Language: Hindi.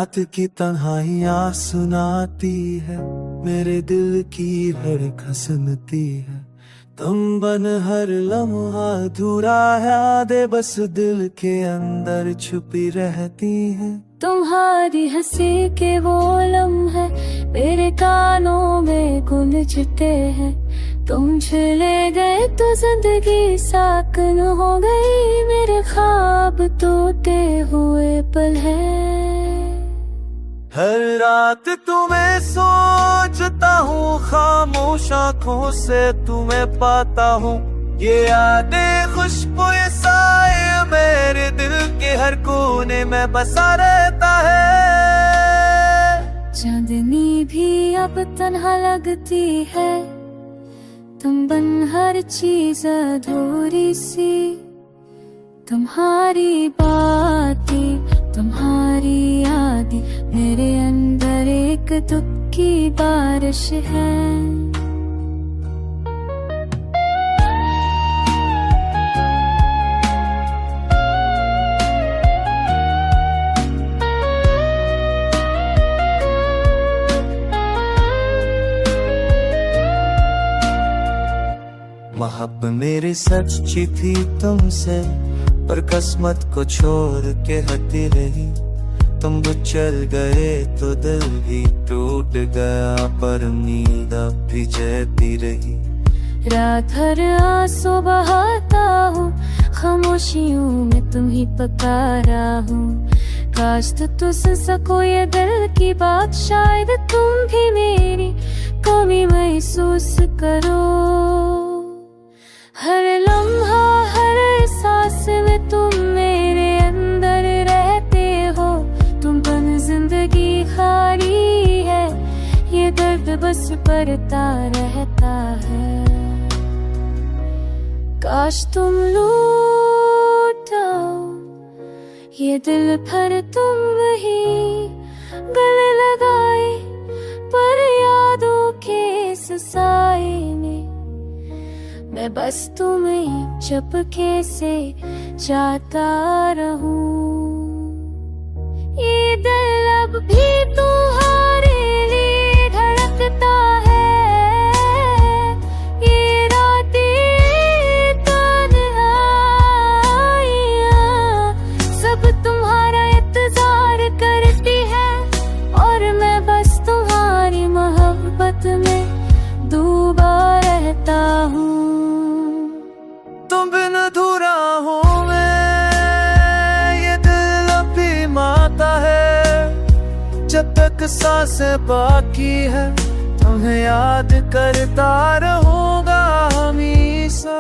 रात की तन्हाइयाँ सुनाती है, मेरे दिल की धड़कन सुनती है। तुम बन हर लम्हा अधूरा है, यादें बस दिल के अंदर छुपी रहती हैं। तुम्हारी हंसी के वो लम्हे मेरे कानों में गूंजते हैं। तुम चले गए तो जिंदगी साकन हो गई, मेरे ख्वाब टूटे हुए पल हैं। हर रात तुम्हें सोचता हूँ, खामोश आँखों से तुम्हें पाता हूँ। ये यादें खुशबू साए मेरे दिल के हर कोने में बसा रहता है। चांदनी भी अब तन्हा लगती है, तुम बन हर चीज अधूरी सी। तुम्हारी बातें, तुम्हारी यादें मेरे अंदर एक दुख की बारिश है। मोहब्बत मेरी सच्ची थी तुमसे, पर किस्मत को छोड़ के हटी रही। तुम चल गए तो दिल भी टूट गया, पर नींद अब भी जैती रही। रात भर आंसू बहाता हूँ, खामोशियों में तुम ही पुकारा हूँ। काश तो सुन सको ये दिल की बात, शायद तुम भी मेरी कमी महसूस करो। हर लम्हा हर सांस में तुम मेरे अंदर रहते हो। तुम बन जिंदगी खाली है, ये दर्द बस बढ़ता रहता है। काश तुम लूटो ये दिल पर तुम वही गले लगाए, पर यादों के इस साए में मैं बस तुम्हें चुपके से चाहता रहूं। ये दिल अब भी तुम्हारे लिए धड़कता है, ये रातें तन्हाइयां सब तुम्हारा इंतजार करती है। और मैं बस तुम्हारी मोहब्बत में डूबा रहता हूँ। तुम बिन अधूरा हूँ मैं, ये दिल अब भी माता है। जब तक सांसें बाकी है, तुम्हें याद करता रहूँगा हमेशा।